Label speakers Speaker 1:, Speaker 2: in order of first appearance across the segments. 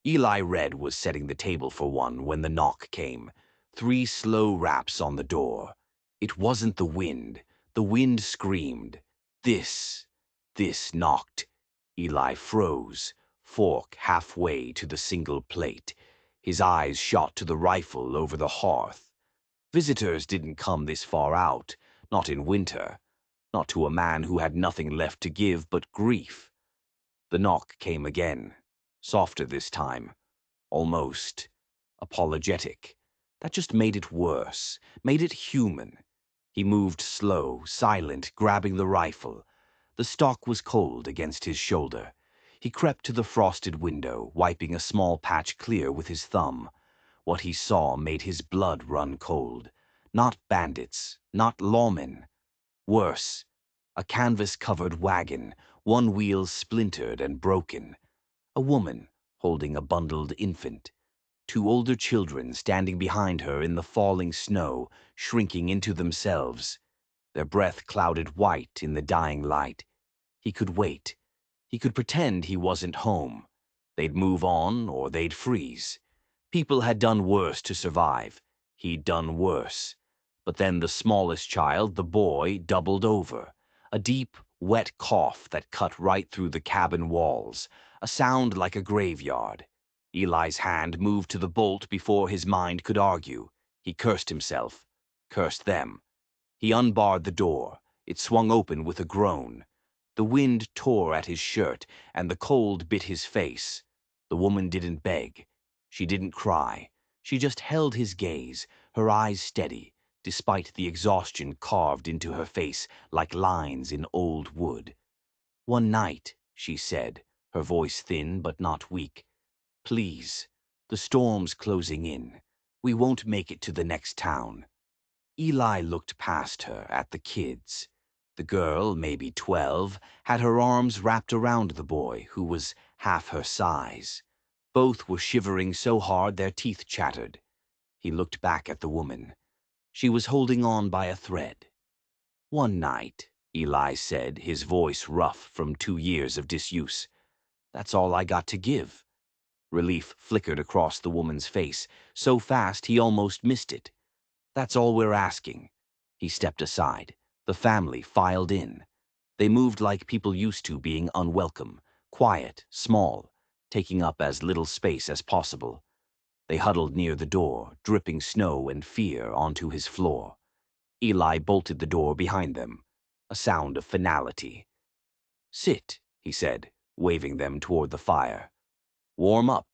Speaker 1: Eli Red was setting the table for one when the knock came. 3 slow raps on the door. It wasn't the wind. The wind screamed. This knocked. Eli froze, fork halfway to the single plate. His eyes shot to the rifle over the hearth. Visitors didn't come this far out, not in winter, not to a man who had nothing left to give but grief. The knock came again, softer this time, almost apologetic. That just made it worse, made it human. He moved slow, silent, grabbing the rifle. The stock was cold against his shoulder. He crept to the frosted window, wiping a small patch clear with his thumb. What he saw made his blood run cold. Not bandits, not lawmen. Worse, a canvas-covered wagon, one wheel splintered and broken. A woman holding a bundled infant. 2 older children standing behind her in the falling snow, shrinking into themselves. Their breath clouded white in the dying light. He could wait. He could pretend he wasn't home. They'd move on or they'd freeze. People had done worse to survive. He'd done worse. But then the smallest child, the boy, doubled over. A deep, wet cough that cut right through the cabin walls. A sound like a graveyard. Eli's hand moved to the bolt before his mind could argue. He cursed himself. Cursed them. He unbarred the door. It swung open with a groan. The wind tore at his shirt, and the cold bit his face. The woman didn't beg. She didn't cry. She just held his gaze, her eyes steady, despite the exhaustion carved into her face like lines in old wood. "One night," she said, her voice thin but not weak. "Please. The storm's closing in. We won't make it to the next town." Eli looked past her at the kids. The girl, maybe 12, had her arms wrapped around the boy, who was half her size. Both were shivering so hard their teeth chattered. He looked back at the woman. She was holding on by a thread. "One night," Eli said, his voice rough from 2 years of disuse. "That's all I got to give." Relief flickered across the woman's face, so fast he almost missed it. "That's all we're asking." He stepped aside. The family filed in. They moved like people used to being unwelcome, quiet, small, taking up as little space as possible. They huddled near the door, dripping snow and fear onto his floor. Eli bolted the door behind them, a sound of finality. "Sit," he said, waving them toward the fire. "Warm up."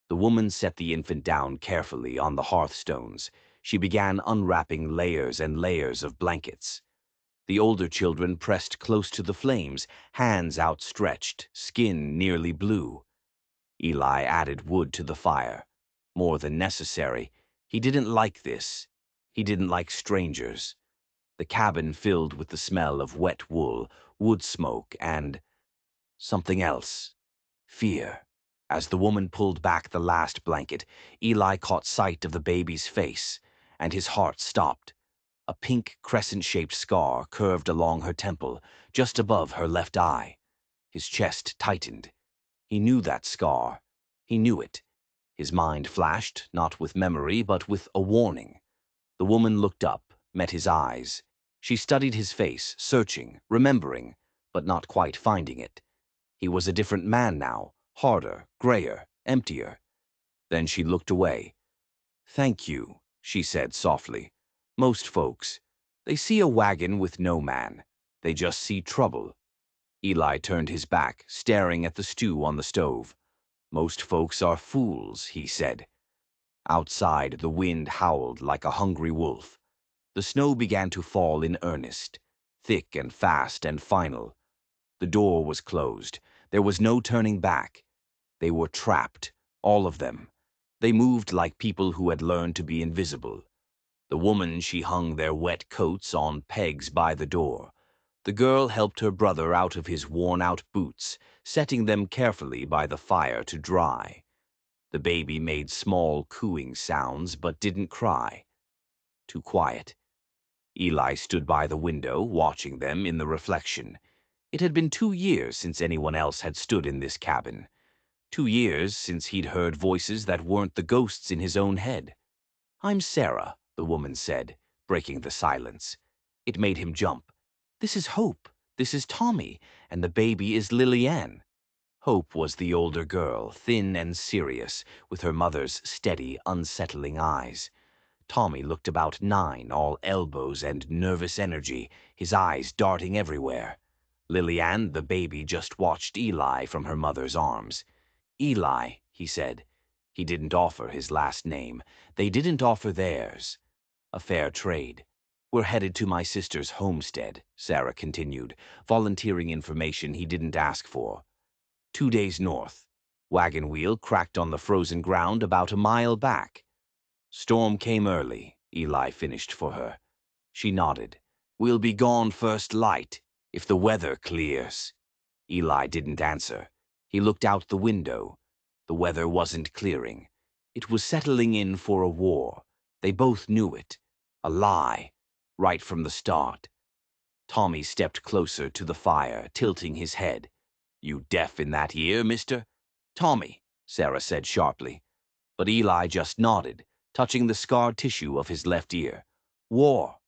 Speaker 1: The woman set the infant down carefully on the hearthstones. She began unwrapping layers and layers of blankets. The older children pressed close to the flames, hands outstretched, skin nearly blue. Eli added wood to the fire. More than necessary. He didn't like this. He didn't like strangers. The cabin filled with the smell of wet wool, wood smoke, and something else. Fear. As the woman pulled back the last blanket, Eli caught sight of the baby's face, and his heart stopped. A pink crescent-shaped scar curved along her temple, just above her left eye. His chest tightened. He knew that scar. He knew it. His mind flashed, not with memory, but with a warning. The woman looked up, met his eyes. She studied his face, searching, remembering, but not quite finding it. He was a different man now, harder, grayer, emptier. Then she looked away. "Thank you," she said softly. "Most folks, they see a wagon with no man. They just see trouble." Eli turned his back, staring at the stew on the stove. "Most folks are fools," he said. Outside, the wind howled like a hungry wolf. The snow began to fall in earnest, thick and fast and final. The door was closed. There was no turning back. They were trapped, all of them. They moved like people who had learned to be invisible. The woman, she hung their wet coats on pegs by the door. The girl helped her brother out of his worn-out boots, setting them carefully by the fire to dry. The baby made small cooing sounds but didn't cry. Too quiet. Eli stood by the window, watching them in the reflection. It had been 2 years since anyone else had stood in this cabin. 2 years since he'd heard voices that weren't the ghosts in his own head. "I'm Sarah," the woman said, breaking the silence. It made him jump. "This is Hope. This is Tommy. And the baby is Lillian." Hope was the older girl, thin and serious, with her mother's steady, unsettling eyes. Tommy looked about 9, all elbows and nervous energy, his eyes darting everywhere. Lillian, the baby, just watched Eli from her mother's arms. "Eli," he said. He didn't offer his last name. They didn't offer theirs. A fair trade. "We're headed to my sister's homestead," Sarah continued, volunteering information he didn't ask for. 2 days north. Wagon wheel cracked on the frozen ground about a mile back. "Storm came early," Eli finished for her. She nodded. "We'll be gone first light, if the weather clears." Eli didn't answer. He looked out the window. The weather wasn't clearing. It was settling in for a war. They both knew it. A lie, right from the start. Tommy stepped closer to the fire, tilting his head. "You deaf in that ear, mister?" "Tommy," Sarah said sharply. But Eli just nodded, touching the scar tissue of his left ear. "War."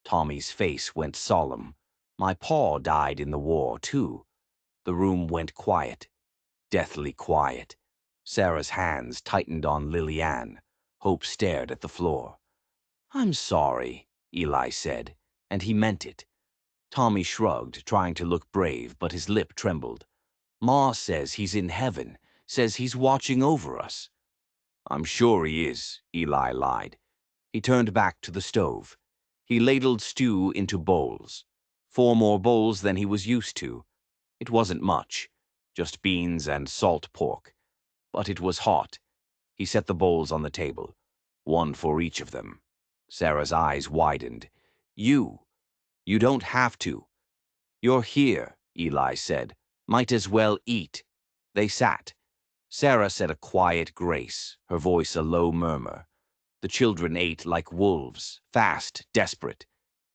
Speaker 1: Tommy's face went solemn. "My paw died in the war, too." The room went quiet, deathly quiet. Sarah's hands tightened on Lillian. Hope stared at the floor. "I'm sorry," Eli said, and he meant it. Tommy shrugged, trying to look brave, but his lip trembled. "Ma says he's in heaven, says he's watching over us." "I'm sure he is," Eli lied. He turned back to the stove. He ladled stew into bowls. 4 more bowls than he was used to. It wasn't much, just beans and salt pork. But it was hot. He set the bowls on the table, 1 for each of them. Sarah's eyes widened. You don't have to." "You're here," Eli said. "Might as well eat." They sat. Sarah said a quiet grace, her voice a low murmur. The children ate like wolves, fast, desperate.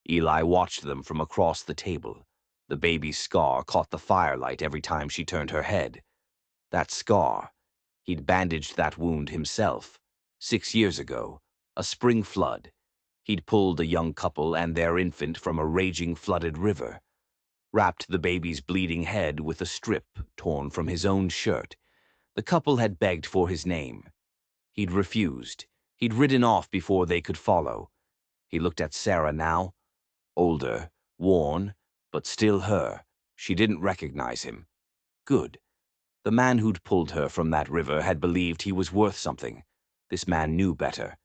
Speaker 1: Eli watched them from across the table. The baby's scar caught the firelight every time she turned her head. That scar. He'd bandaged that wound himself. 6 years ago. A spring flood. He'd pulled a young couple and their infant from a raging flooded river. Wrapped the baby's bleeding head with a strip torn from his own shirt. The couple had begged for his name. He'd refused. He'd ridden off before they could follow. He looked at Sarah now. Older, worn, but still her. She didn't recognize him. Good. The man who'd pulled her from that river had believed he was worth something. This man knew better.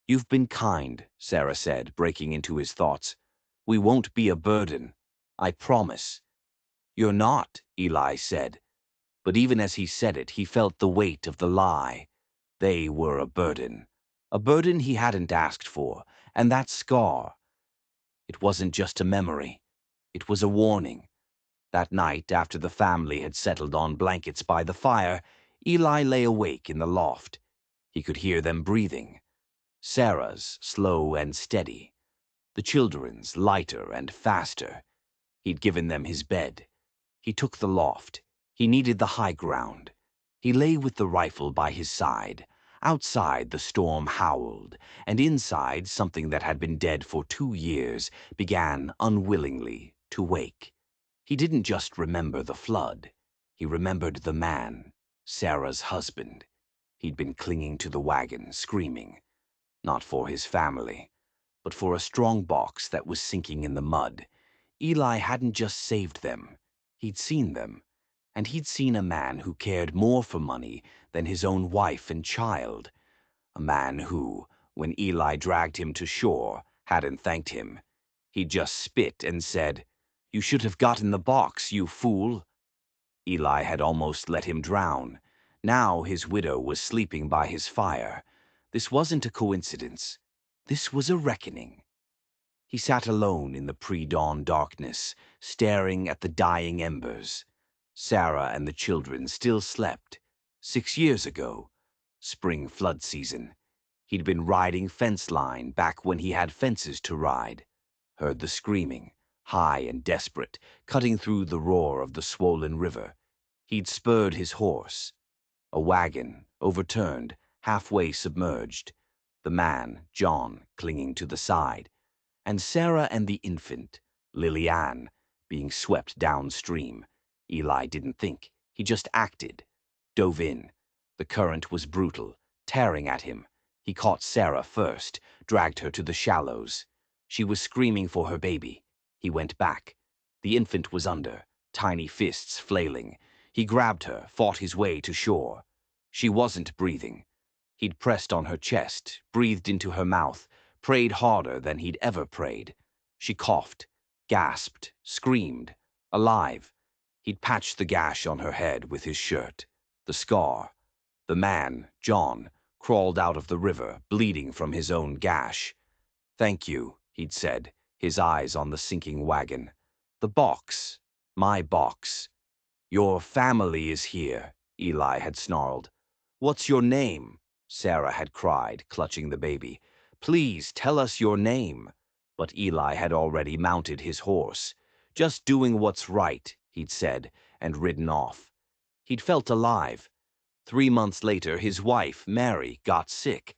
Speaker 1: "You've been kind," Sarah said, breaking into his thoughts. "We won't be a burden. I promise." "You're not," Eli said. But even as he said it, he felt the weight of the lie. They were a burden. A burden he hadn't asked for. And that scar. It wasn't just a memory. It was a warning. That night, after the family had settled on blankets by the fire, Eli lay awake in the loft. He could hear them breathing. Sarah's slow and steady. The children's lighter and faster. He'd given them his bed. He took the loft. He needed the high ground. He lay with the rifle by his side. Outside, the storm howled, and inside, something that had been dead for 2 years began unwillingly to wake. He didn't just remember the flood. He remembered the man, Sarah's husband. He'd been clinging to the wagon, screaming. Not for his family, but for a strong box that was sinking in the mud. Eli hadn't just saved them. He'd seen them. And he'd seen a man who cared more for money than his own wife and child. A man who, when Eli dragged him to shore, hadn't thanked him. He'd just spit and said, "You should have gotten the box, you fool." Eli had almost let him drown. Now his widow was sleeping by his fire. This wasn't a coincidence. This was a reckoning. He sat alone in the pre-dawn darkness, staring at the dying embers. Sarah and the children still slept. 6 years ago. Spring flood season. He'd been riding fence line back when he had fences to ride. Heard the screaming, high and desperate, cutting through the roar of the swollen river. He'd spurred his horse. A wagon, overturned, halfway submerged. The man, John, clinging to the side. And Sarah and the infant, Lily Ann, being swept downstream. Eli didn't think. He just acted. Dove in. The current was brutal, tearing at him. He caught Sarah first, dragged her to the shallows. She was screaming for her baby. He went back. The infant was under, tiny fists flailing. He grabbed her, fought his way to shore. She wasn't breathing. He'd pressed on her chest, breathed into her mouth, prayed harder than he'd ever prayed. She coughed, gasped, screamed, alive. He'd patched the gash on her head with his shirt. The scar. The man, John, crawled out of the river, bleeding from his own gash. "Thank you," he'd said, his eyes on the sinking wagon. "The box. My box." "Your family is here," Eli had snarled. "What's your name?" Sarah had cried, clutching the baby. "Please tell us your name." But Eli had already mounted his horse. "Just doing what's right," he'd said, and ridden off. He'd felt alive. 3 months later, his wife, Mary, got sick.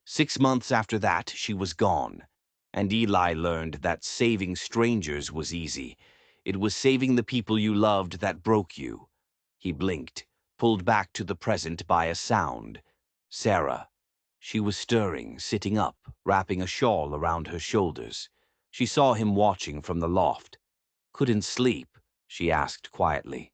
Speaker 1: 6 months after that, she was gone. And Eli learned that saving strangers was easy. It was saving the people you loved that broke you. He blinked, pulled back to the present by a sound. Sarah. She was stirring, sitting up, wrapping a shawl around her shoulders. She saw him watching from the loft. "Couldn't sleep?" she asked quietly.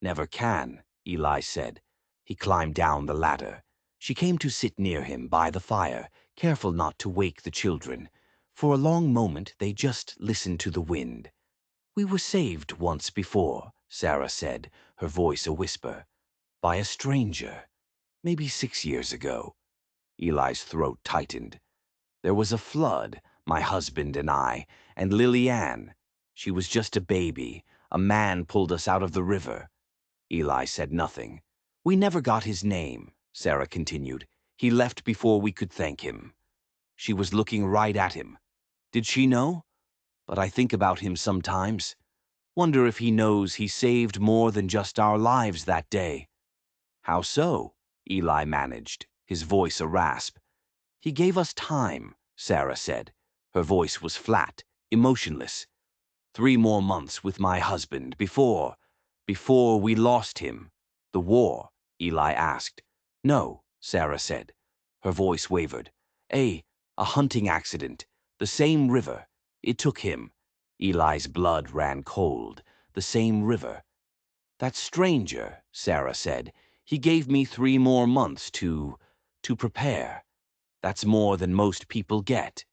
Speaker 1: "Never can," Eli said. He climbed down the ladder. She came to sit near him by the fire, careful not to wake the children. For a long moment they just listened to the wind. "We were saved once before," Sarah said, her voice a whisper. "By a stranger. Maybe 6 years ago." Eli's throat tightened. "There was a flood, my husband and I, and Lily Ann. She was just a baby. A man pulled us out of the river." Eli said nothing. "We never got his name," Sarah continued. "He left before we could thank him." She was looking right at him. Did she know? But I think about him sometimes. Wonder if he knows he saved more than just our lives that day. "How so?" Eli managed, his voice a rasp. "He gave us time," Sarah said. Her voice was flat, emotionless. 3 more months with my husband before we lost him." "The war?" Eli asked. "No," Sarah said. Her voice wavered. A hunting accident. The same river. It took him." Eli's blood ran cold. "The same river." "That stranger," Sarah said. "He gave me 3 more months to prepare. That's more than most people get."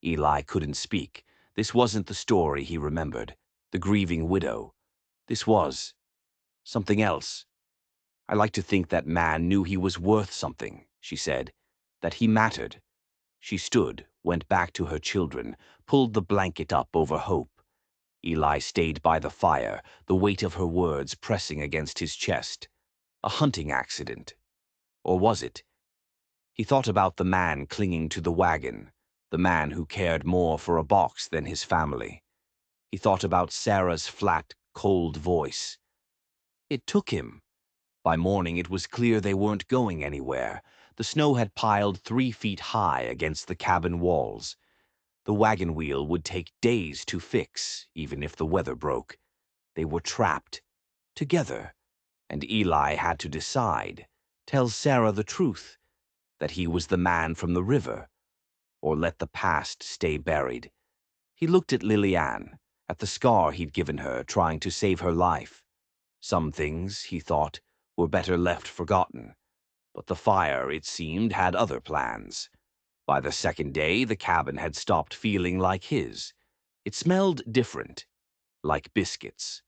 Speaker 1: Eli couldn't speak. This wasn't the story he remembered. The grieving widow. This was something else. "I like to think that man knew he was worth something," she said. "That he mattered." She stood, went back to her children, pulled the blanket up over Hope. Eli stayed by the fire, the weight of her words pressing against his chest. A hunting accident. Or was it? He thought about the man clinging to the wagon, the man who cared more for a box than his family. He thought about Sarah's flat, cold voice. It took him. By morning it was clear they weren't going anywhere. The snow had piled 3 feet high against the cabin walls. The wagon wheel would take days to fix, even if the weather broke. They were trapped. Together. And Eli had to decide. Tell Sarah the truth. That he was the man from the river. Or let the past stay buried. He looked at Lily Ann, at the scar he'd given her trying to save her life. Some things, he thought, were better left forgotten. But the fire, it seemed, had other plans. By the second day, the cabin had stopped feeling like his. It smelled different, like biscuits.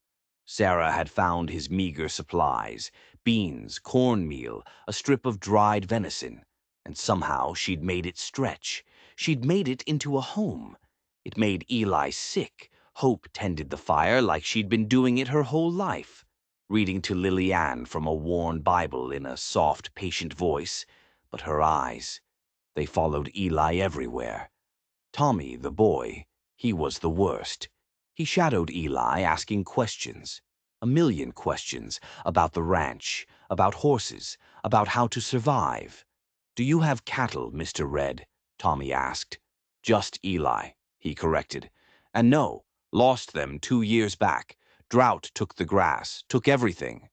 Speaker 1: Sarah had found his meager supplies, beans, cornmeal, a strip of dried venison, and somehow she'd made it stretch. She'd made it into a home. It made Eli sick. Hope tended the fire like she'd been doing it her whole life, reading to Lily Ann from a worn Bible in a soft, patient voice, but her eyes, they followed Eli everywhere. Tommy, the boy, he was the worst. He shadowed Eli, asking questions. A million questions about the ranch, about horses, about how to survive. "Do you have cattle, Mr. Red?" Tommy asked. "Just Eli," he corrected. "And no, lost them 2 years back. Drought took the grass, took everything."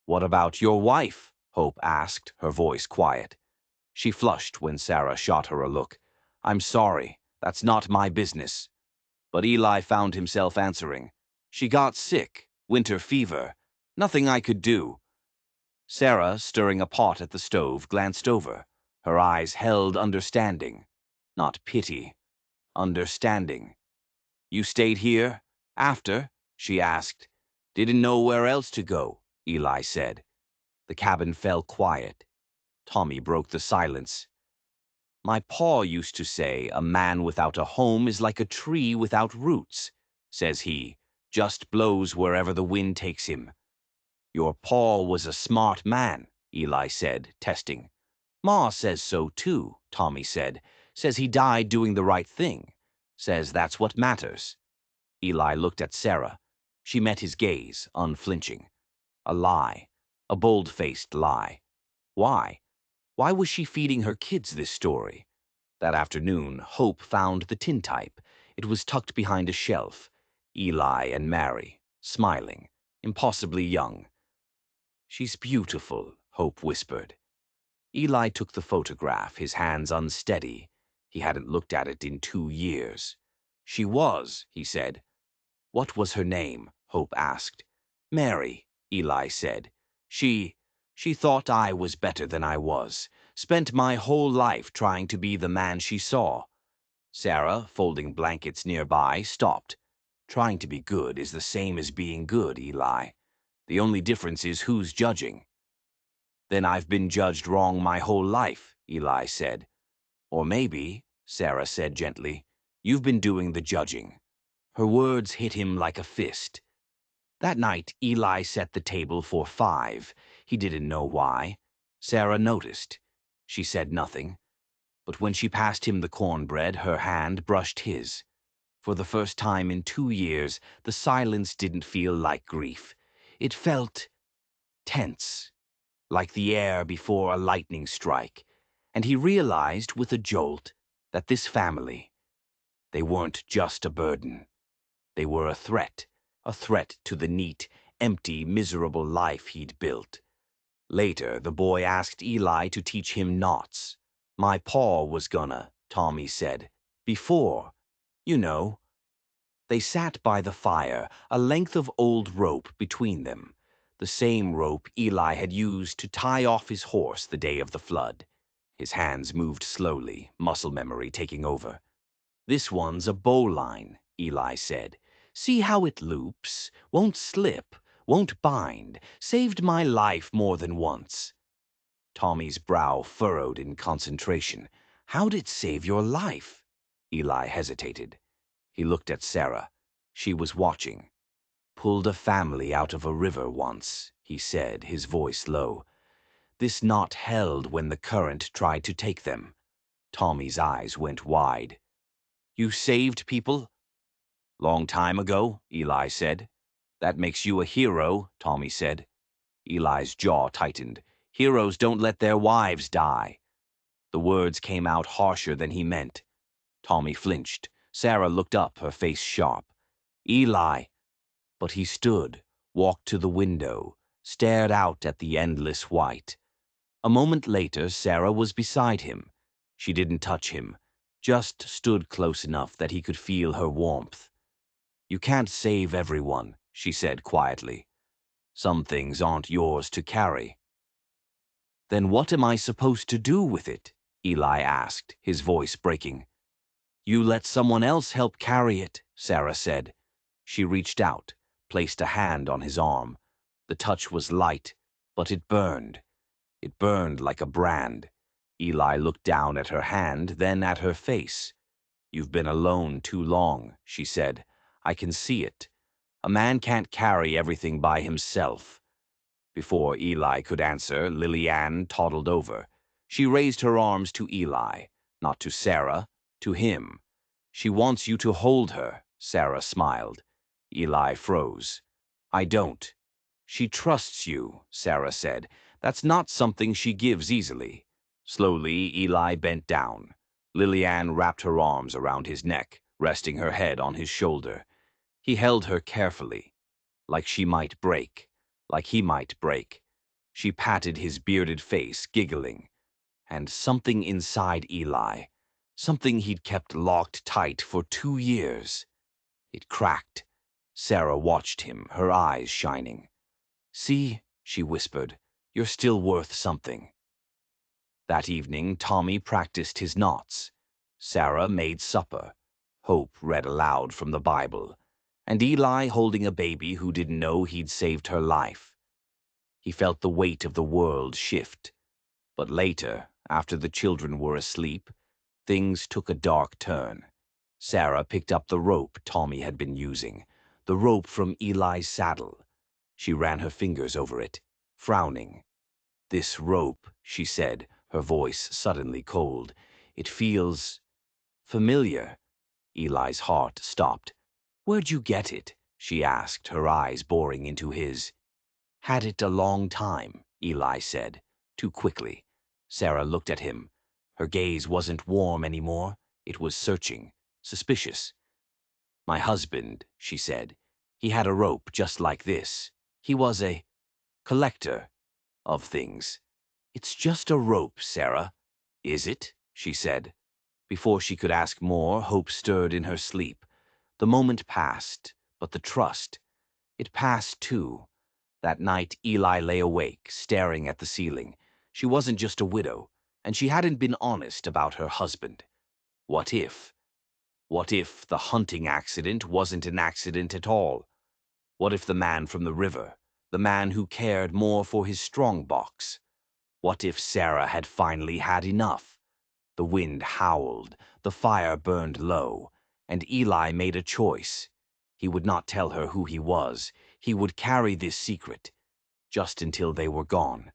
Speaker 1: "What about your wife?" Hope asked, her voice quiet. She flushed when Sarah shot her a look. "I'm sorry, that's not my business." But Eli found himself answering. "She got sick, winter fever. Nothing I could do." Sarah, stirring a pot at the stove, glanced over. Her eyes held understanding. Not pity. Understanding. "You stayed here? After?" she asked. "Didn't know where else to go," Eli said. The cabin fell quiet. Tommy broke the silence. "My pa used to say a man without a home is like a tree without roots," says he, "just blows wherever the wind takes him." "Your pa was a smart man," Eli said, testing. "Ma says so too," Tommy said. "Says he died doing the right thing. Says that's what matters." Eli looked at Sarah. She met his gaze, unflinching. A lie. A bold-faced lie. Why? Why was she feeding her kids this story? That afternoon, Hope found the tintype. It was tucked behind a shelf. Eli and Mary, smiling, impossibly young. "She's beautiful," Hope whispered. Eli took the photograph, his hands unsteady. He hadn't looked at it in 2 years. "She was," he said. "What was her name?" Hope asked. "Mary," Eli said. She thought I was better than I was. Spent my whole life trying to be the man she saw." Sarah, folding blankets nearby, stopped. "Trying to be good is the same as being good, Eli. The only difference is who's judging." "Then I've been judged wrong my whole life," Eli said. "Or maybe," Sarah said gently, "you've been doing the judging." Her words hit him like a fist. That night, Eli set the table for 5. He didn't know why. Sarah noticed. She said nothing. But when she passed him the cornbread, her hand brushed his. For the first time in 2 years, the silence didn't feel like grief. It felt tense, like the air before a lightning strike. And he realized with a jolt that this family, they weren't just a burden. They were a threat to the neat, empty, miserable life he'd built. Later, the boy asked Eli to teach him knots. "My paw was gonna," Tommy said. "Before, you know." They sat by the fire, a length of old rope between them. The same rope Eli had used to tie off his horse the day of the flood. His hands moved slowly, muscle memory taking over. "This one's a bowline," Eli said. "See how it loops? Won't slip, won't bind. Saved my life more than once." Tommy's brow furrowed in concentration. "How'd it save your life?" Eli hesitated. He looked at Sarah. She was watching. "Pulled a family out of a river once," he said, his voice low. "This knot held when the current tried to take them." Tommy's eyes went wide. "You saved people?" "Long time ago," Eli said. "That makes you a hero," Tommy said. Eli's jaw tightened. "Heroes don't let their wives die." The words came out harsher than he meant. Tommy flinched. Sarah looked up, her face sharp. "Eli." But he stood, walked to the window, stared out at the endless white. A moment later, Sarah was beside him. She didn't touch him, just stood close enough that he could feel her warmth. "You can't save everyone," she said quietly. "Some things aren't yours to carry." "Then what am I supposed to do with it?" Eli asked, his voice breaking. "You let someone else help carry it," Sarah said. She reached out, placed a hand on his arm. The touch was light, but it burned. It burned like a brand. Eli looked down at her hand, then at her face. "You've been alone too long," she said. "I can see it. A man can't carry everything by himself." Before Eli could answer, Lily-Ann toddled over. She raised her arms to Eli, not to Sarah, to him. "She wants you to hold her," Sarah smiled. Eli froze. "I don't," She trusts you, Sarah said. That's not something she gives easily. Slowly, Eli bent down. Lillian wrapped her arms around his neck, resting her head on his shoulder. He held her carefully, like she might break, like he might break. She patted his bearded face, giggling. And something inside Eli, something he'd kept locked tight for 2 years, it cracked. Sarah watched him, her eyes shining. "See," she whispered, "you're still worth something." That evening, Tommy practiced his knots. Sarah made supper. Hope read aloud from the Bible. And Eli holding a baby who didn't know he'd saved her life. He felt the weight of the world shift. But later, after the children were asleep, things took a dark turn. Sarah picked up the rope Tommy had been using, the rope from Eli's saddle. She ran her fingers over it, frowning. "This rope," she said, her voice suddenly cold. "It feels familiar." Eli's heart stopped. "Where'd you get it?" she asked, her eyes boring into his. "Had it a long time," Eli said, too quickly. Sarah looked at him. Her gaze wasn't warm anymore. It was searching, suspicious. "My husband," she said. "He had a rope just like this. He was a collector of things." "It's just a rope, Sarah." "Is it?" she said. Before she could ask more, hope stirred in her sleep. The moment passed, but the trust, it passed too. That night, Eli lay awake, staring at the ceiling. She wasn't just a widow, and she hadn't been honest about her husband. What if? What if the hunting accident wasn't an accident at all? What if the man from the river, the man who cared more for his strongbox? What if Sarah had finally had enough? The wind howled, the fire burned low, and Eli made a choice. He would not tell her who he was. He would carry this secret, just until they were gone,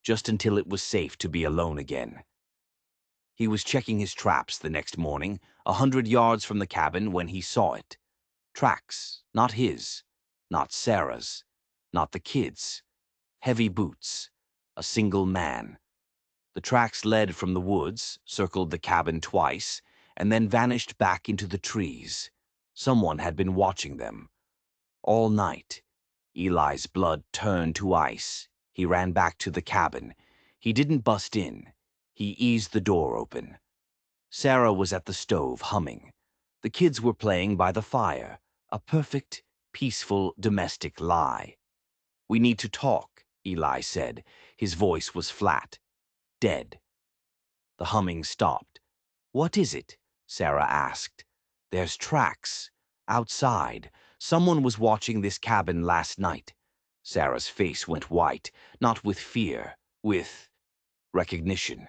Speaker 1: just until it was safe to be alone again. He was checking his traps the next morning, 100 yards from the cabin, when he saw it. Tracks, not his, not Sarah's, not the kids'. Heavy boots, a single man. The tracks led from the woods, circled the cabin twice, and then vanished back into the trees. Someone had been watching them. All night. Eli's blood turned to ice. He ran back to the cabin. He didn't bust in. He eased the door open. Sarah was at the stove, humming. The kids were playing by the fire. A perfect, peaceful, domestic lie. "We need to talk," Eli said. His voice was flat, dead. The humming stopped. "What is it?" Sarah asked. "There's tracks. Outside. Someone was watching this cabin last night." Sarah's face went white, not with fear, with recognition.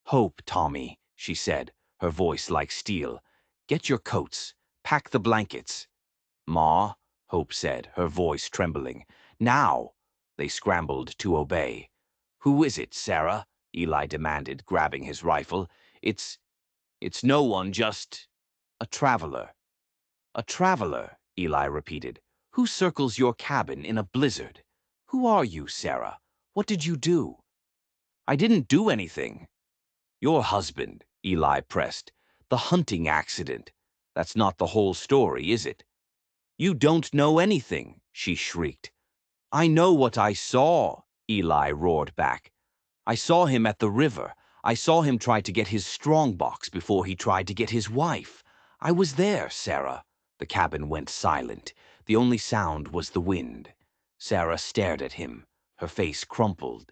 Speaker 1: "Hope, Tommy," she said, her voice like steel. "Get your coats. Pack the blankets." "Ma," Hope said, her voice trembling. "Now!" They scrambled to obey. "Who is it, Sarah?" Eli demanded, grabbing his rifle. It's no one, just a traveler." "A traveler," Eli repeated. "Who circles your cabin in a blizzard? Who are you, Sarah? What did you do?" "I didn't do anything." "Your husband," Eli pressed. "The hunting accident. That's not the whole story, is it?" "You don't know anything," she shrieked. "I know what I saw," Eli roared back. "I saw him at the river. I saw him try to get his strongbox before he tried to get his wife. I was there, Sarah." The cabin went silent. The only sound was the wind. Sarah stared at him, her face crumpled.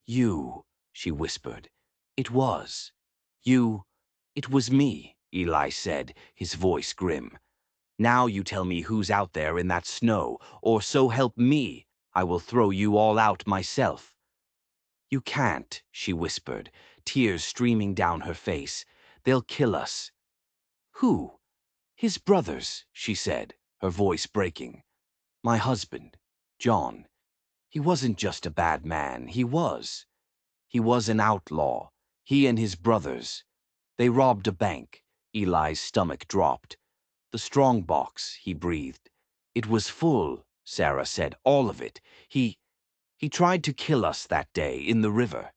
Speaker 1: "You," she whispered. "It was. You. It was me," Eli said, his voice grim. "Now you tell me who's out there in that snow, or so help me, I will throw you all out myself." "You can't," she whispered, tears streaming down her face. "They'll kill us." "Who?" "His brothers," she said, her voice breaking. "My husband, John. He wasn't just a bad man. He was. He was an outlaw. He and his brothers. They robbed a bank." Eli's stomach dropped. "The strong box," he breathed. "It was full. Sarah said. All of it. He tried to kill us that day in the river.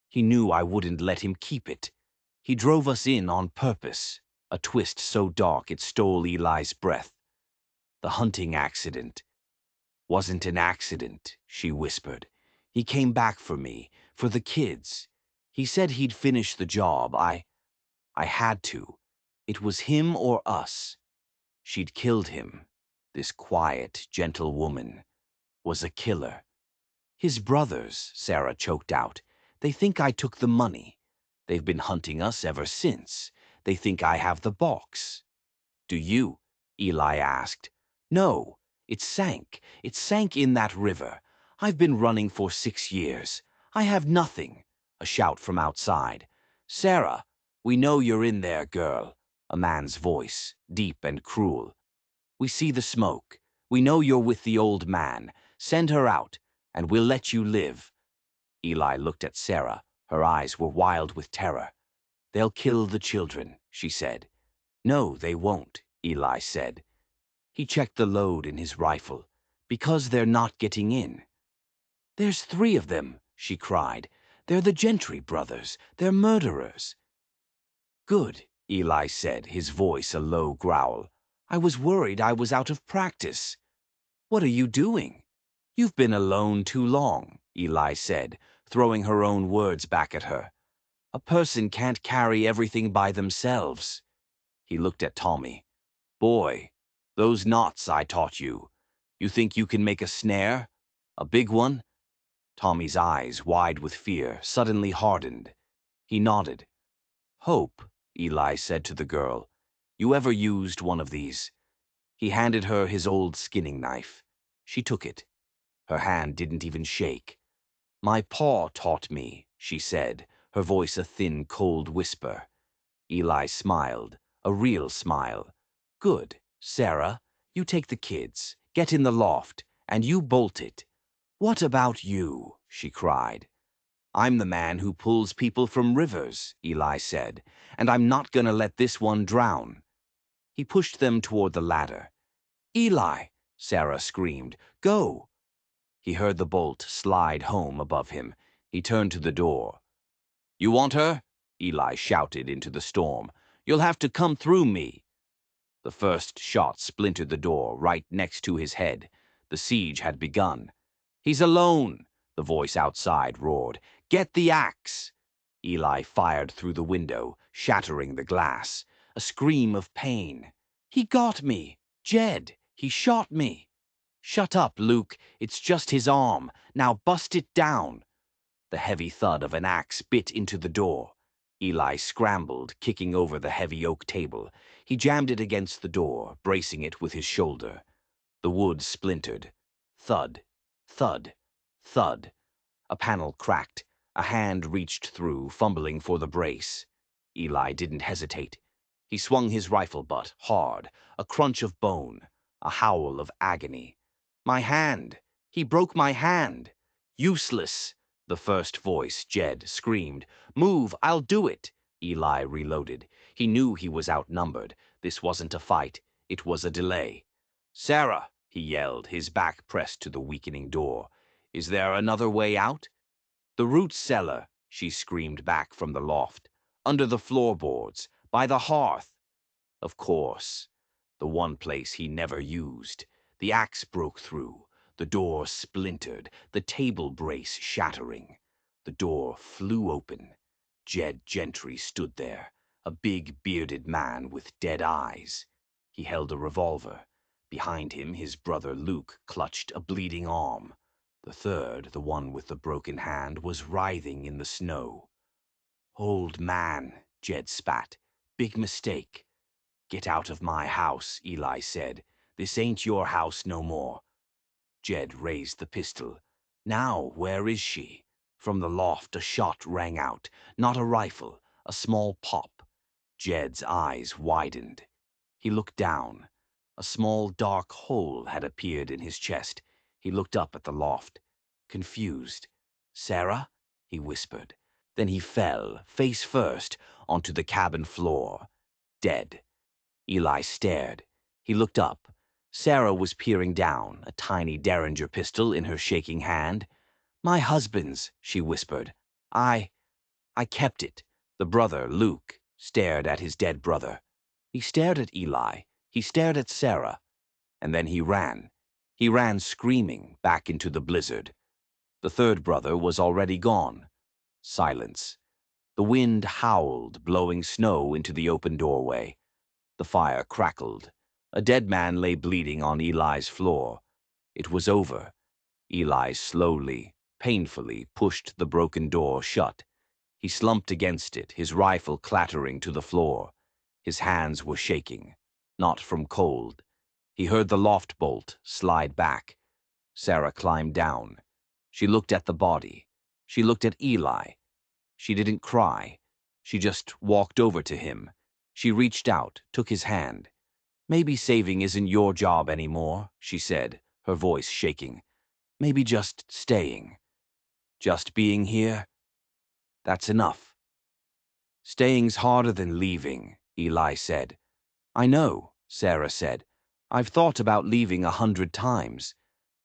Speaker 1: He knew I wouldn't let him keep it. He drove us in on purpose, a twist so dark it stole Eli's breath. The hunting accident wasn't an accident, she whispered. He came back for me, for the kids. He said he'd finish the job. I had to. It was him or us. She'd killed him. This quiet, gentle woman was a killer. His brothers, Sarah choked out. They think I took the money. They've been hunting us ever since. They think I have the box. Do you? Eli asked. No, it sank. It sank in that river. I've been running for 6 years. I have nothing. A shout from outside. Sarah, we know you're in there, girl. A man's voice, deep and cruel. We see the smoke. We know you're with the old man. Send her out, and we'll let you live. Eli looked at Sarah. Her eyes were wild with terror. They'll kill the children, she said. No, they won't, Eli said. He checked the load in his rifle. Because they're not getting in. There's 3 of them, she cried. They're the Gentry brothers. They're murderers. Good, Eli said, his voice a low growl. I was worried I was out of practice. What are you doing? You've been alone too long, Eli said, throwing her own words back at her. A person can't carry everything by themselves. He looked at Tommy. Boy, those knots I taught you. You think you can make a snare? A big one? Tommy's eyes, wide with fear, suddenly hardened. He nodded. Hope, Eli said to the girl. You ever used one of these? He handed her his old skinning knife. She took it. Her hand didn't even shake. My paw taught me, she said, her voice a thin, cold whisper. Eli smiled, a real smile. Good, Sarah, you take the kids, get in the loft, and you bolt it. What about you? She cried. I'm the man who pulls people from rivers, Eli said, and I'm not gonna let this one drown. He pushed them toward the ladder. Eli, Sarah screamed, go! He heard the bolt slide home above him. He turned to the door. You want her? Eli shouted into the storm. You'll have to come through me. The first shot splintered the door right next to his head. The siege had begun. He's alone, the voice outside roared. Get the axe! Eli fired through the window, shattering the glass. A scream of pain. He got me! Jed! He shot me! Shut up, Luke. It's just his arm. Now bust it down. The heavy thud of an axe bit into the door. Eli scrambled, kicking over the heavy oak table. He jammed it against the door, bracing it with his shoulder. The wood splintered. Thud, thud, thud. A panel cracked. A hand reached through, fumbling for the brace. Eli didn't hesitate. He swung his rifle butt hard, a crunch of bone, a howl of agony. My hand! He broke my hand! Useless! The first voice, Jed, screamed. Move, I'll do it! Eli reloaded. He knew he was outnumbered. This wasn't a fight. It was a delay. Sarah, he yelled, his back pressed to the weakening door. Is there another way out? The root cellar, she screamed back from the loft. Under the floorboards, by the hearth. Of course. The one place he never used. The axe broke through. The door splintered, the table brace shattering. The door flew open. Jed Gentry stood there, a big bearded man with dead eyes. He held a revolver. Behind him, his brother Luke clutched a bleeding arm. The third, the one with the broken hand, was writhing in the snow. Old man, Jed spat. Big mistake. Get out of my house, Eli said. This ain't your house no more. Jed raised the pistol. Now, where is she? From the loft a shot rang out. Not a rifle, a small pop. Jed's eyes widened. He looked down. A small dark hole had appeared in his chest. He looked up at the loft. Confused. Sarah? He whispered. Then he fell, face first, onto the cabin floor. Dead. Eli stared. He looked up. Sarah was peering down, a tiny Derringer pistol in her shaking hand. "My husband's," she whispered. I kept it." The brother, Luke, stared at his dead brother. He stared at Eli. He stared at Sarah. And then he ran. He ran screaming back into the blizzard. The third brother was already gone. Silence. The wind howled, blowing snow into the open doorway. The fire crackled. A dead man lay bleeding on Eli's floor. It was over. Eli slowly, painfully pushed the broken door shut. He slumped against it, his rifle clattering to the floor. His hands were shaking, not from cold. He heard the loft bolt slide back. Sarah climbed down. She looked at the body. She looked at Eli. She didn't cry. She just walked over to him. She reached out, took his hand. "Maybe saving isn't your job anymore," she said, her voice shaking. "Maybe just staying. Just being here. That's enough." "Staying's harder than leaving," Eli said. "I know," Sarah said. "I've thought about leaving 100 times.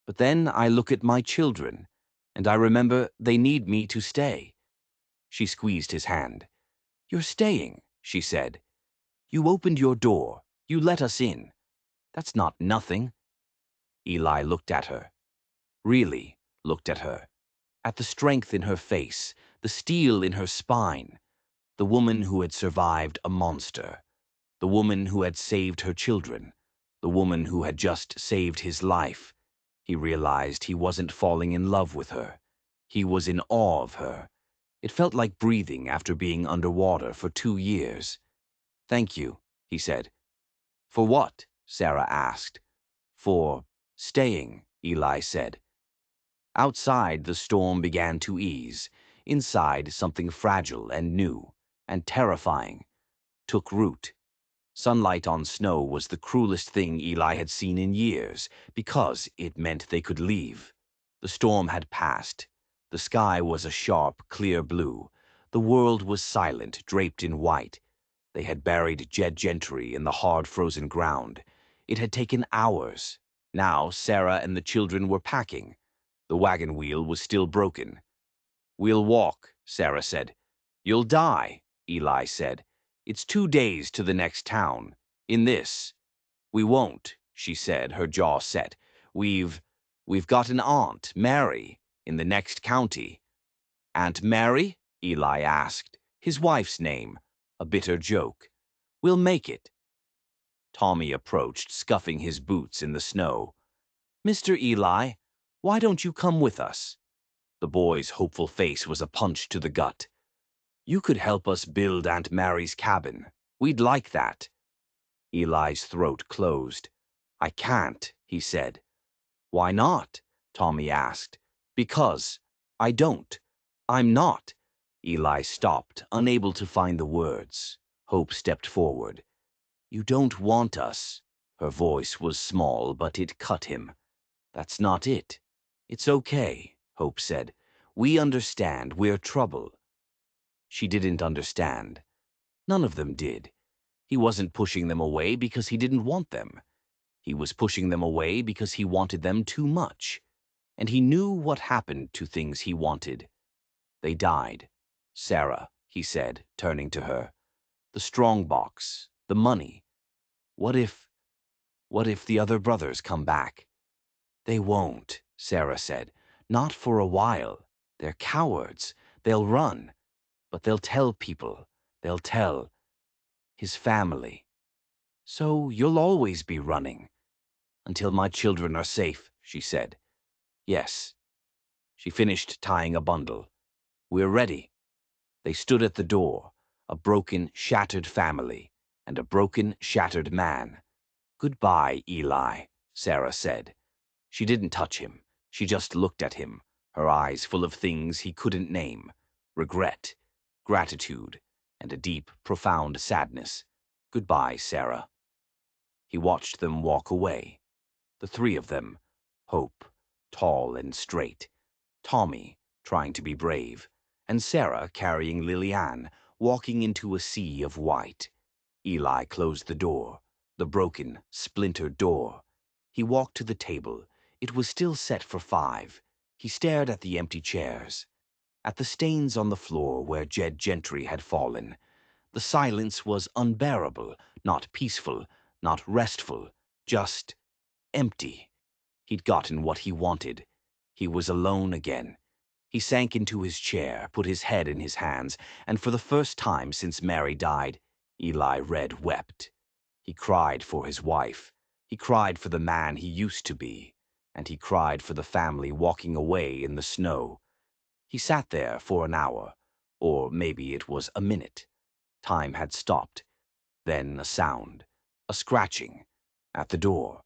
Speaker 1: But then I look at my children, and I remember they need me to stay." She squeezed his hand. "You're staying," she said. "You opened your door. You let us in. That's not nothing." Eli looked at her. Really looked at her. At the strength in her face, the steel in her spine. The woman who had survived a monster. The woman who had saved her children. The woman who had just saved his life. He realized he wasn't falling in love with her. He was in awe of her. It felt like breathing after being underwater for 2 years. "Thank you," he said. "For what?" Sarah asked. "For staying," Eli said. Outside, the storm began to ease. Inside, something fragile and new and terrifying took root. Sunlight on snow was the cruelest thing Eli had seen in years, because it meant they could leave. The storm had passed. The sky was a sharp, clear blue. The world was silent, draped in white. They had buried Jed Gentry in the hard frozen ground. It had taken hours. Now Sarah and the children were packing. The wagon wheel was still broken. "We'll walk," Sarah said. "You'll die," Eli said. "It's 2 days to the next town. In this." "We won't," she said, her jaw set. We've got an aunt, Mary, in the next county." "Aunt Mary?" Eli asked, his wife's name, a bitter joke. "We'll make it." Tommy approached, scuffing his boots in the snow. "Mr. Eli, why don't you come with us?" The boy's hopeful face was a punch to the gut. "You could help us build Aunt Mary's cabin. We'd like that." Eli's throat closed. "I can't," he said. "Why not?" Tommy asked. "Because I don't. I'm not." Eli stopped, unable to find the words. Hope stepped forward. "You don't want us." Her voice was small, but it cut him. "That's not it. It's okay," Hope said. "We understand. We're trouble." She didn't understand. None of them did. He wasn't pushing them away because he didn't want them. He was pushing them away because he wanted them too much. And he knew what happened to things he wanted. They died. "Sarah," he said, turning to her. "The strong box, the money. What if the other brothers come back?" "They won't," Sarah said. "Not for a while. They're cowards. They'll run. But they'll tell people. They'll tell his family. So you'll always be running." "Until my children are safe," she said. "Yes." She finished tying a bundle. "We're ready." They stood at the door, a broken, shattered family, and a broken, shattered man. "Goodbye, Eli," Sarah said. She didn't touch him. She just looked at him, her eyes full of things he couldn't name. Regret, gratitude, and a deep, profound sadness. "Goodbye, Sarah." He watched them walk away. The 3 of them. Hope, tall and straight. Tommy, trying to be brave. And Sarah carrying Liliane, walking into a sea of white. Eli closed the door, the broken, splintered door. He walked to the table. It was still set for 5. He stared at the empty chairs, at the stains on the floor where Jed Gentry had fallen. The silence was unbearable, not peaceful, not restful, just empty. He'd gotten what he wanted. He was alone again. He sank into his chair, put his head in his hands, and for the first time since Mary died, Eli Red wept. He cried for his wife. He cried for the man he used to be. And he cried for the family walking away in the snow. He sat there for an hour, or maybe it was a minute. Time had stopped. Then a sound, a scratching, at the door.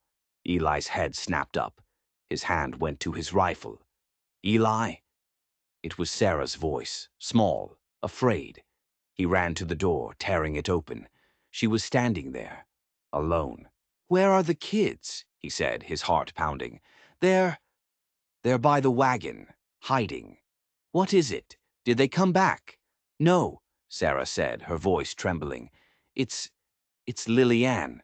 Speaker 1: Eli's head snapped up. His hand went to his rifle. "Eli?" It was Sarah's voice, small, afraid. He ran to the door, tearing it open. She was standing there, alone. "Where are the kids?" he said, his heart pounding. They're by the wagon, hiding." "What is it? Did they come back?" "No," Sarah said, her voice trembling. It's Lillian."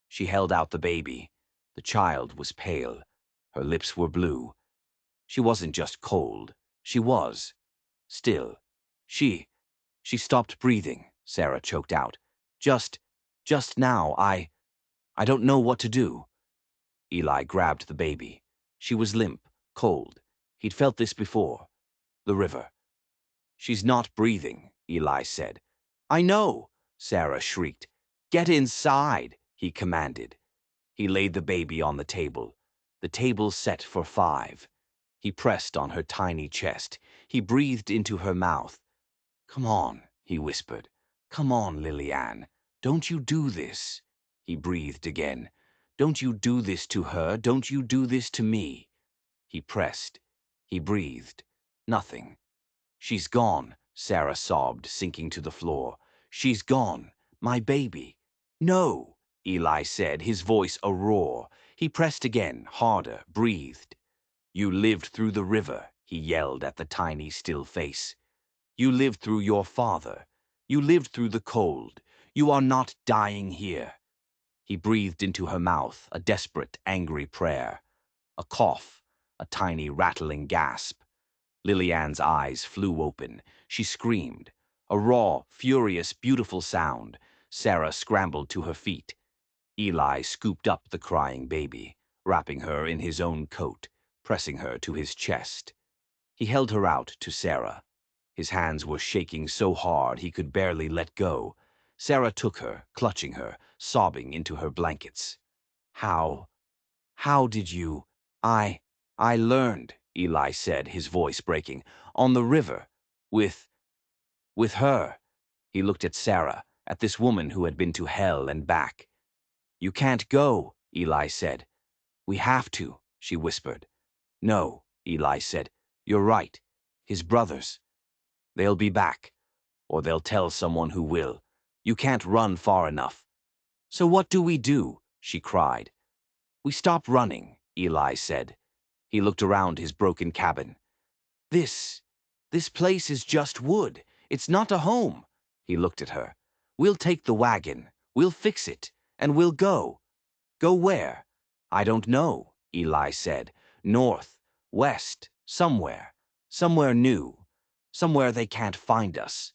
Speaker 1: She held out the baby. The child was pale. Her lips were blue. She wasn't just cold. She was. Still. She stopped breathing, Sarah choked out. Just now, I don't know what to do." Eli grabbed the baby. She was limp, cold. He'd felt this before. The river. "She's not breathing," Eli said. "I know," Sarah shrieked. "Get inside," he commanded. He laid the baby on the table set for 5. He pressed on her tiny chest. He breathed into her mouth. "Come on," he whispered. "Come on, Lillian. Don't you do this." He breathed again. "Don't you do this to her. Don't you do this to me." He pressed. He breathed. Nothing. "She's gone," Sarah sobbed, sinking to the floor. "She's gone. My baby." "No," Eli said, his voice a roar. He pressed again, harder, breathed. "You lived through the river," he yelled at the tiny, still face. "You lived through your father. You lived through the cold. You are not dying here." He breathed into her mouth, a desperate, angry prayer. A cough, a tiny, rattling gasp. Lillian's eyes flew open. She screamed. A raw, furious, beautiful sound. Sarah scrambled to her feet. Eli scooped up the crying baby, wrapping her in his own coat, pressing her to his chest. He held her out to Sarah. His hands were shaking so hard he could barely let go. Sarah took her, clutching her, sobbing into her blankets. How did you? I learned," Eli said, his voice breaking, "on the river, with her." He looked at Sarah, at this woman who had been to hell and back. "You can't go," Eli said. "We have to," she whispered. "No," Eli said. "You're right. His brothers. They'll be back. Or they'll tell someone who will. You can't run far enough." "So what do we do?" she cried. "We stop running," Eli said. He looked around his broken cabin. This place is just wood. It's not a home." He looked at her. "We'll take the wagon. We'll fix it. And we'll go." "Go where?" "I don't know," Eli said. "North, west, somewhere. Somewhere new. Somewhere they can't find us.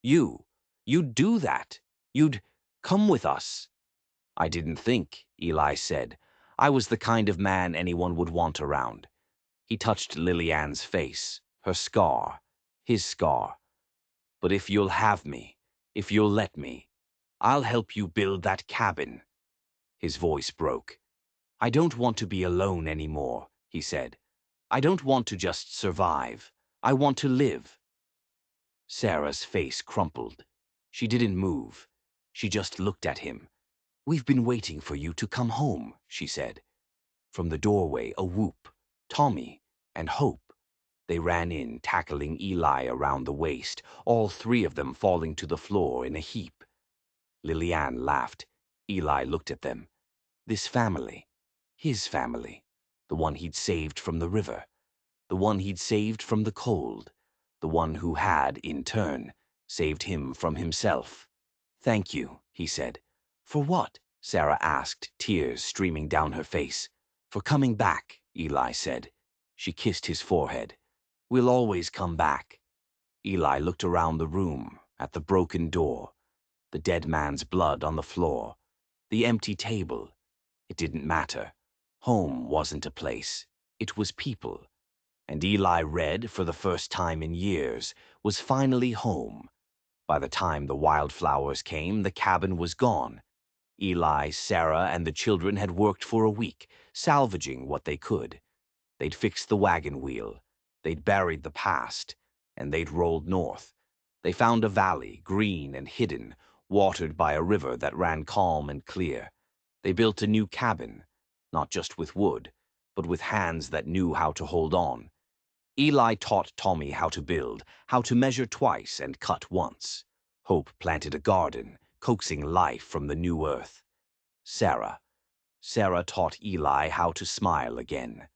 Speaker 1: You'd do that. You'd come with us." "I didn't think," Eli said. "I was the kind of man anyone would want around." He touched Lillian's face, her scar, his scar. "But if you'll have me, if you'll let me, I'll help you build that cabin." His voice broke. "I don't want to be alone anymore," he said. "I don't want to just survive. I want to live." Sarah's face crumpled. She didn't move. She just looked at him. "We've been waiting for you to come home," she said. From the doorway, a whoop. Tommy and Hope. They ran in, tackling Eli around the waist, all 3 of them falling to the floor in a heap. Lillian laughed. Eli looked at them. This family. His family. The one he'd saved from the river. The one he'd saved from the cold. The one who had, in turn, saved him from himself. "Thank you," he said. "For what?" Sarah asked, tears streaming down her face. For coming back, Eli said. She kissed his forehead. We'll always come back. Eli looked around the room, at the broken door, the dead man's blood on the floor, the empty table. It didn't matter. Home wasn't a place. It was people. And Eli Red, for the first time in years, was finally home. By the time the wildflowers came, the cabin was gone. Eli, Sarah, and the children had worked for a week, salvaging what they could. They'd fixed the wagon wheel. They'd buried the past. And they'd rolled north. They found a valley, green and hidden, watered by a river that ran calm and clear. They built a new cabin, not just with wood, but with hands that knew how to hold on. Eli taught Tommy how to build, how to measure twice and cut once. Hope planted a garden, coaxing life from the new earth. Sarah taught Eli how to smile again.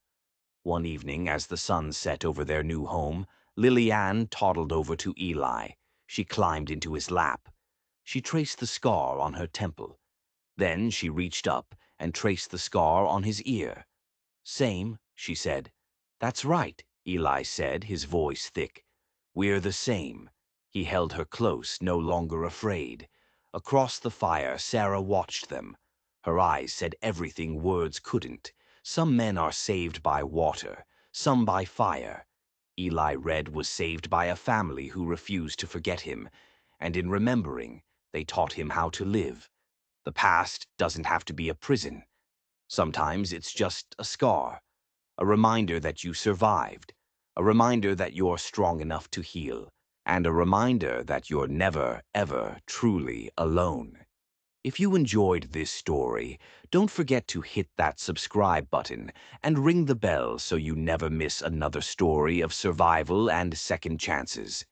Speaker 1: One evening, as the sun set over their new home, Lily-Ann toddled over to Eli. She climbed into his lap. She traced the scar on her temple. Then she reached up and traced the scar on his ear. Same, she said. That's right, Eli said, his voice thick. We're the same. He held her close, no longer afraid. Across the fire, Sarah watched them. Her eyes said everything words couldn't. Some men are saved by water, some by fire. Eli Red was saved by a family who refused to forget him, and in remembering, they taught him how to live. The past doesn't have to be a prison. Sometimes it's just a scar, a reminder that you survived, a reminder that you're strong enough to heal, and a reminder that you're never, ever truly alone. If you enjoyed this story, don't forget to hit that subscribe button and ring the bell so you never miss another story of survival and second chances.